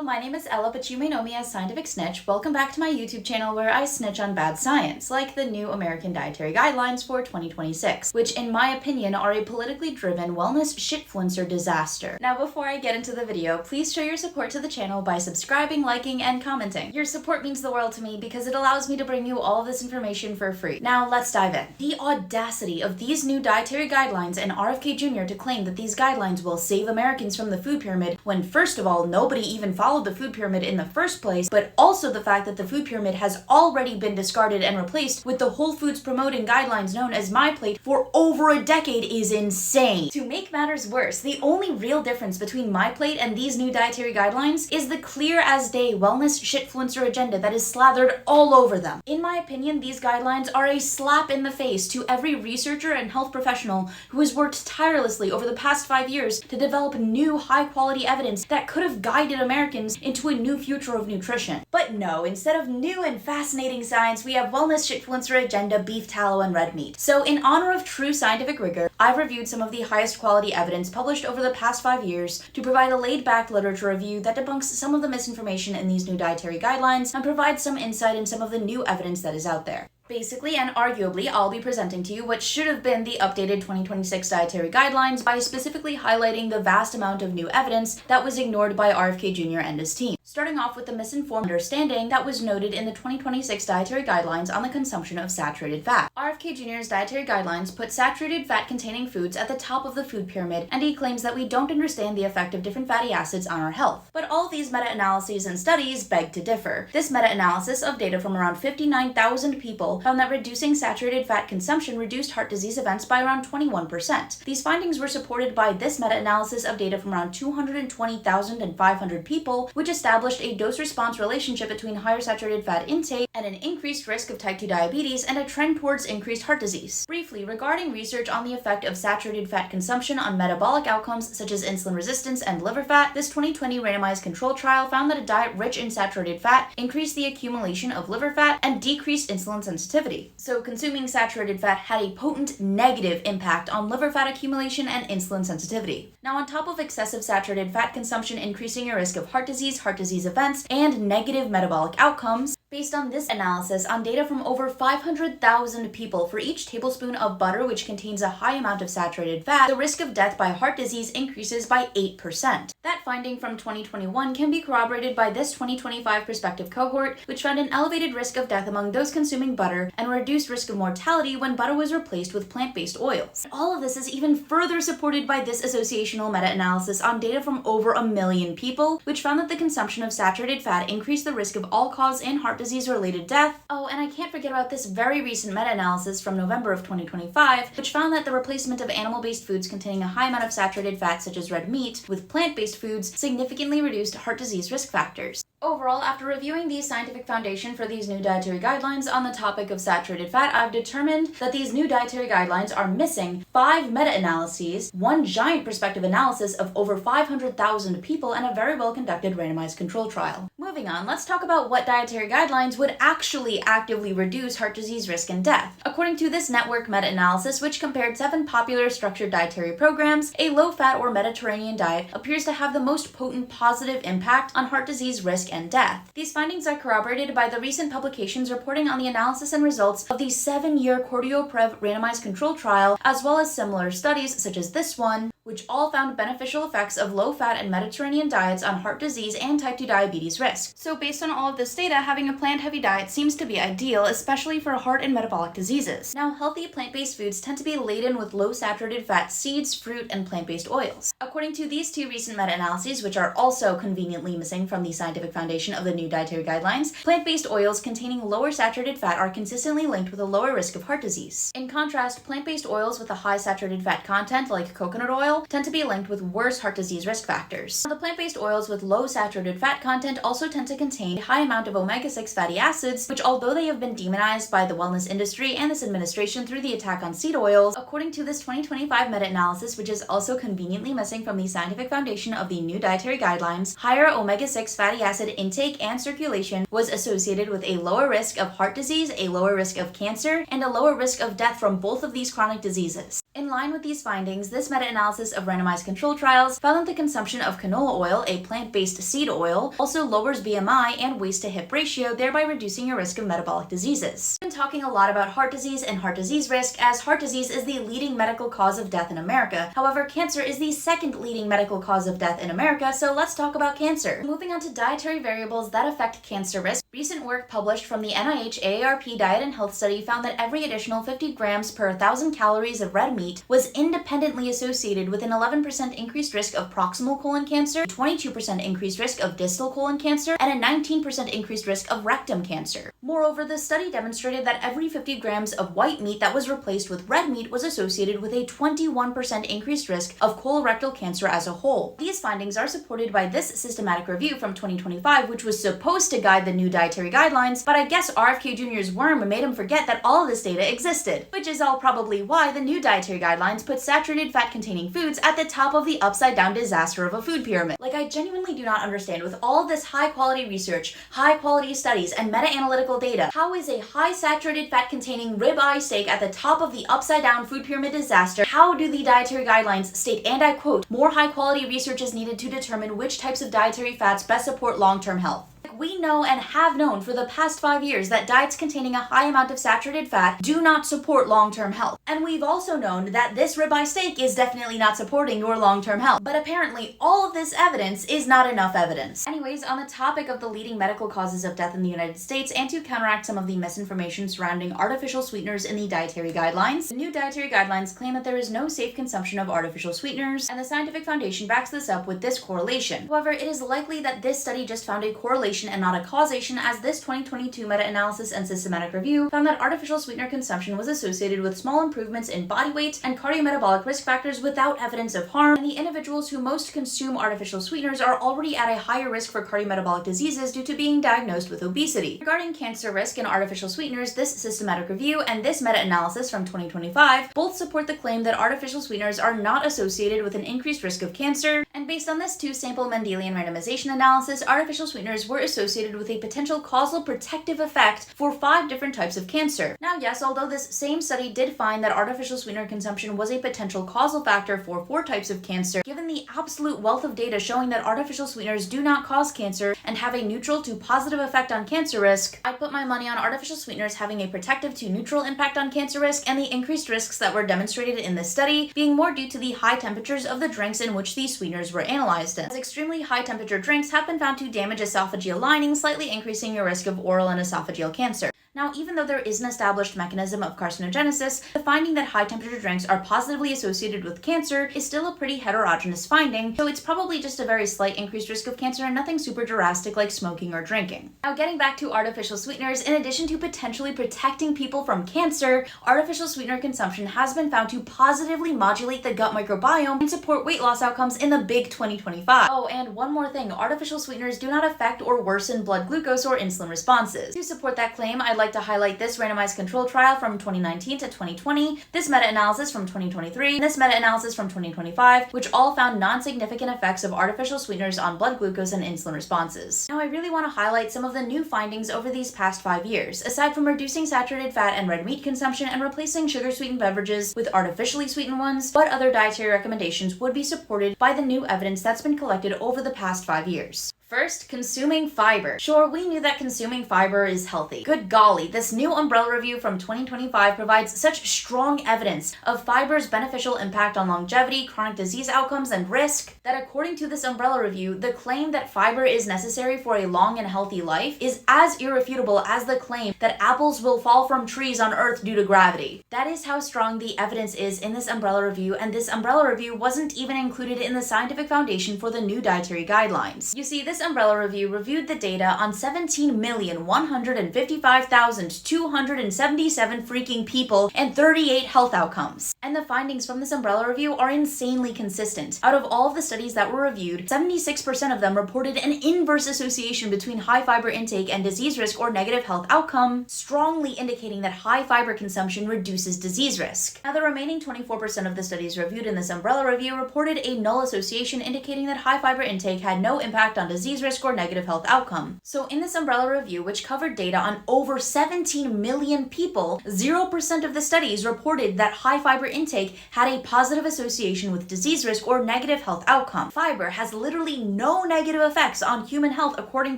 my name is Ella, but you may know me as Scientific Snitch. Welcome back to my YouTube channel where I snitch on bad science, like the new American Dietary Guidelines for 2026, which in my opinion are a politically driven wellness shitfluencer disaster. Now before I get into the video, please show your support to the channel by subscribing, liking, and commenting. Your support means the world to me because it allows me to bring you all of this information for free. Now let's dive in. The audacity of these new dietary guidelines and RFK Jr. to claim that these guidelines will save Americans from the food pyramid when first of all, nobody even followed the food pyramid in the first place, but also the fact that the food pyramid has already been discarded and replaced with the Whole Foods promoting guidelines known as My Plate for over a decade is insane. To make matters worse, the only real difference between My Plate and these new dietary guidelines is the clear as day wellness shitfluencer agenda that is slathered all over them. In my opinion, these guidelines are a slap in the face to every researcher and health professional who has worked tirelessly over the past 5 years to develop new high-quality evidence that could have guided Americans into a new future of nutrition. But no, instead of new and fascinating science, we have wellness shitfluencer agenda, beef tallow, and red meat. So in honor of true scientific rigor, I've reviewed some of the highest quality evidence published over the past 5 years to provide a laid-back literature review that debunks some of the misinformation in these new dietary guidelines and provides some insight in some of the new evidence that is out there. Basically and arguably, I'll be presenting to you what should have been the updated 2026 dietary guidelines by specifically highlighting the vast amount of new evidence that was ignored by RFK Jr. and his team. Starting off with the misinformed understanding that was noted in the 2026 dietary guidelines on the consumption of saturated fat. RFK Jr.'s dietary guidelines put saturated fat containing foods at the top of the food pyramid, and he claims that we don't understand the effect of different fatty acids on our health. But all of these meta-analyses and studies beg to differ. This meta-analysis of data from around 59,000 people found that reducing saturated fat consumption reduced heart disease events by around 21%. These findings were supported by this meta-analysis of data from around 220,500 people, which established a dose-response relationship between higher saturated fat intake and an increased risk of type 2 diabetes and a trend towards increased heart disease. Briefly, regarding research on the effect of saturated fat consumption on metabolic outcomes such as insulin resistance and liver fat, this 2020 randomized control trial found that a diet rich in saturated fat increased the accumulation of liver fat and decreased insulin sensitivity. So consuming saturated fat had a potent negative impact on liver fat accumulation and insulin sensitivity. Now, on top of excessive saturated fat consumption increasing your risk of heart disease events, and negative metabolic outcomes, based on this analysis on data from over 500,000 people, for each tablespoon of butter which contains a high amount of saturated fat, the risk of death by heart disease increases by 8%. That finding from 2021 can be corroborated by this 2025 prospective cohort, which found an elevated risk of death among those consuming butter and a reduced risk of mortality when butter was replaced with plant-based oils. All of this is even further supported by this associational meta-analysis on data from over 1 million people, which found that the consumption of saturated fat increased the risk of all-cause and heart disease-related death. Oh, and I can't forget about this very recent meta-analysis from November of 2025, which found that the replacement of animal-based foods containing a high amount of saturated fat, such as red meat, with plant-based foods significantly reduced heart disease risk factors. Overall, after reviewing the scientific foundation for these new dietary guidelines on the topic of saturated fat, I've determined that these new dietary guidelines are missing 5 meta-analyses, 1 giant prospective analysis of over 500,000 people, and a very well-conducted randomized control trial. Moving on, let's talk about what dietary guidelines would actually actively reduce heart disease risk and death. According to this network meta-analysis, which compared 7 popular structured dietary programs, a low-fat or Mediterranean diet appears to have the most potent positive impact on heart disease risk and death. These findings are corroborated by the recent publications reporting on the analysis and results of the 7-year CardioPrev randomized control trial, as well as similar studies such as this one, which all found beneficial effects of low-fat and Mediterranean diets on heart disease and type 2 diabetes risk. So based on all of this data, having a plant-heavy diet seems to be ideal, especially for heart and metabolic diseases. Now, healthy plant-based foods tend to be laden with low saturated fat seeds, fruit, and plant-based oils. According to these 2 recent meta-analyses, which are also conveniently missing from the scientific foundation of the new dietary guidelines, plant-based oils containing lower saturated fat are consistently linked with a lower risk of heart disease. In contrast, plant-based oils with a high saturated fat content, like coconut oil, tend to be linked with worse heart disease risk factors. Now, the plant-based oils with low saturated fat content also tend to contain a high amount of omega-6 fatty acids, which, although they have been demonized by the wellness industry and this administration through the attack on seed oils, according to this 2025 meta-analysis, which is also conveniently missing from the scientific foundation of the new dietary guidelines, higher omega-6 fatty acid intake and circulation was associated with a lower risk of heart disease, a lower risk of cancer, and a lower risk of death from both of these chronic diseases. In line with these findings, this meta-analysis of randomized control trials found that the consumption of canola oil, a plant-based seed oil, also lowers BMI and waist-to-hip ratio, thereby reducing your risk of metabolic diseases. We've been talking a lot about heart disease and heart disease risk, as heart disease is the leading medical cause of death in America. However, cancer is the second leading medical cause of death in America, so let's talk about cancer. Moving on to dietary variables that affect cancer risk, recent work published from the NIH AARP Diet and Health Study found that every additional 50 grams per 1,000 calories of red meat was independently associated with an 11% increased risk of proximal colon cancer, 22% increased risk of distal colon cancer, and a 19% increased risk of rectum cancer. Moreover, the study demonstrated that every 50 grams of white meat that was replaced with red meat was associated with a 21% increased risk of colorectal cancer as a whole. These findings are supported by this systematic review from 2025, which was supposed to guide the new dietary guidelines, but I guess RFK Jr.'s worm made him forget that all of this data existed, which is all probably why the new dietary guidelines put saturated fat-containing foods at the top of the upside-down disaster of a food pyramid. Like, I genuinely do not understand, with all of this high-quality research, high-quality studies, and meta-analytical data, how is a high-saturated fat-containing ribeye steak at the top of the upside-down food pyramid disaster? How do the dietary guidelines state, and I quote, "More high-quality research is needed to determine which types of dietary fats best support long-term health"? We know and have known for the past 5 years that diets containing a high amount of saturated fat do not support long-term health. And we've also known that this ribeye steak is definitely not supporting your long-term health. But apparently all of this evidence is not enough evidence. Anyways, on the topic of the leading medical causes of death in the United States, and to counteract some of the misinformation surrounding artificial sweeteners in the dietary guidelines, the new dietary guidelines claim that there is no safe consumption of artificial sweeteners, and the scientific foundation backs this up with this correlation. However, it is likely that this study just found a correlation and not a causation, as this 2022 meta-analysis and systematic review found that artificial sweetener consumption was associated with small improvements in body weight and cardiometabolic risk factors without evidence of harm, and the individuals who most consume artificial sweeteners are already at a higher risk for cardiometabolic diseases due to being diagnosed with obesity. Regarding cancer risk in artificial sweeteners, this systematic review and this meta-analysis from 2025 both support the claim that artificial sweeteners are not associated with an increased risk of cancer, and based on this two-sample Mendelian randomization analysis, artificial sweeteners were associated with a potential causal protective effect for 5 different types of cancer. Now, yes, although this same study did find that artificial sweetener consumption was a potential causal factor for 4 types of cancer, given the absolute wealth of data showing that artificial sweeteners do not cause cancer and have a neutral to positive effect on cancer risk, I'd put my money on artificial sweeteners having a protective to neutral impact on cancer risk, and the increased risks that were demonstrated in this study being more due to the high temperatures of the drinks in which these sweeteners were analyzed in, as extremely high temperature drinks have been found to damage esophageal linings, slightly increasing your risk of oral and esophageal cancer. Now, even though there is an established mechanism of carcinogenesis, the finding that high temperature drinks are positively associated with cancer is still a pretty heterogeneous finding, so it's probably just a very slight increased risk of cancer and nothing super drastic like smoking or drinking. Now, getting back to artificial sweeteners, in addition to potentially protecting people from cancer, artificial sweetener consumption has been found to positively modulate the gut microbiome and support weight loss outcomes in the big 2025. Oh, and one more thing, artificial sweeteners do not affect or worsen blood glucose or insulin responses. To support that claim, I'd like to highlight this randomized control trial from 2019 to 2020, this meta-analysis from 2023, and this meta-analysis from 2025, which all found non-significant effects of artificial sweeteners on blood glucose and insulin responses. Now, I really want to highlight some of the new findings over these past 5 years. Aside from reducing saturated fat and red meat consumption and replacing sugar-sweetened beverages with artificially sweetened ones, what other dietary recommendations would be supported by the new evidence that's been collected over the past 5 years? First, consuming fiber. Sure, we knew that consuming fiber is healthy. Good golly, this new umbrella review from 2025 provides such strong evidence of fiber's beneficial impact on longevity, chronic disease outcomes, and risk that according to this umbrella review, the claim that fiber is necessary for a long and healthy life is as irrefutable as the claim that apples will fall from trees on Earth due to gravity. That is how strong the evidence is in this umbrella review, and this umbrella review wasn't even included in the scientific foundation for the new dietary guidelines. You see, this umbrella review reviewed the data on 17,155,277 freaking people and 38 health outcomes. And the findings from this umbrella review are insanely consistent. Out of all of the studies that were reviewed, 76% of them reported an inverse association between high fiber intake and disease risk or negative health outcome, strongly indicating that high fiber consumption reduces disease risk. Now, the remaining 24% of the studies reviewed in this umbrella review reported a null association, indicating that high fiber intake had no impact on disease disease risk or negative health outcome. So in this umbrella review, which covered data on over 17 million people, 0% of the studies reported that high fiber intake had a positive association with disease risk or negative health outcome. Fiber has literally no negative effects on human health according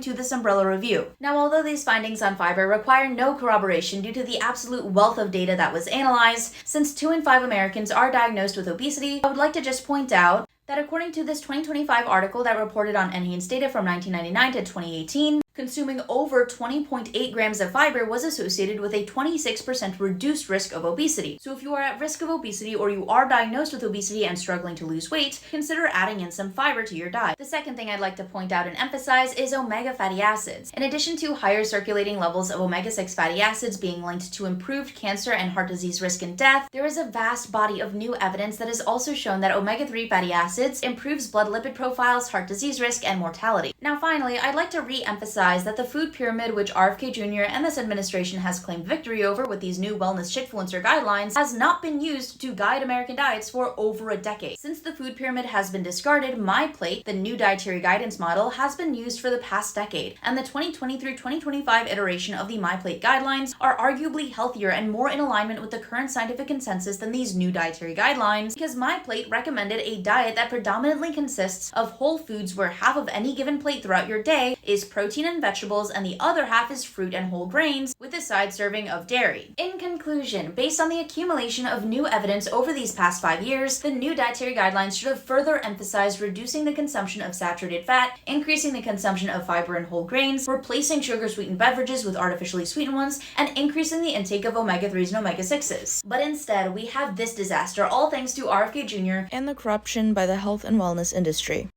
to this umbrella review. Now, although these findings on fiber require no corroboration due to the absolute wealth of data that was analyzed, since 2 in 5 Americans are diagnosed with obesity, I would like to just point out that according to this 2025 article that reported on NHANES data from 1999 to 2018, consuming over 20.8 grams of fiber was associated with a 26% reduced risk of obesity. So if you are at risk of obesity or you are diagnosed with obesity and struggling to lose weight, consider adding in some fiber to your diet. The second thing I'd like to point out and emphasize is omega fatty acids. In addition to higher circulating levels of omega-6 fatty acids being linked to improved cancer and heart disease risk and death, there is a vast body of new evidence that has also shown that omega-3 fatty acids improves blood lipid profiles, heart disease risk, and mortality. Now finally, I'd like to re-emphasize that the food pyramid, which RFK Jr. and this administration has claimed victory over with these new wellness shitfluencer guidelines, has not been used to guide American diets for over a decade. Since the food pyramid has been discarded, My Plate, the new dietary guidance model, has been used for the past decade, and the 2020 through 2025 iteration of the My Plate guidelines are arguably healthier and more in alignment with the current scientific consensus than these new dietary guidelines, because My Plate recommended a diet that predominantly consists of whole foods where half of any given plate throughout your day is protein and vegetables and the other half is fruit and whole grains, with a side serving of dairy. In conclusion, based on the accumulation of new evidence over these past 5 years, the new dietary guidelines should have further emphasized reducing the consumption of saturated fat, increasing the consumption of fiber and whole grains, replacing sugar-sweetened beverages with artificially sweetened ones, and increasing the intake of omega-3s and omega-6s. But instead, we have this disaster, all thanks to RFK Jr. and the corruption by the health and wellness industry.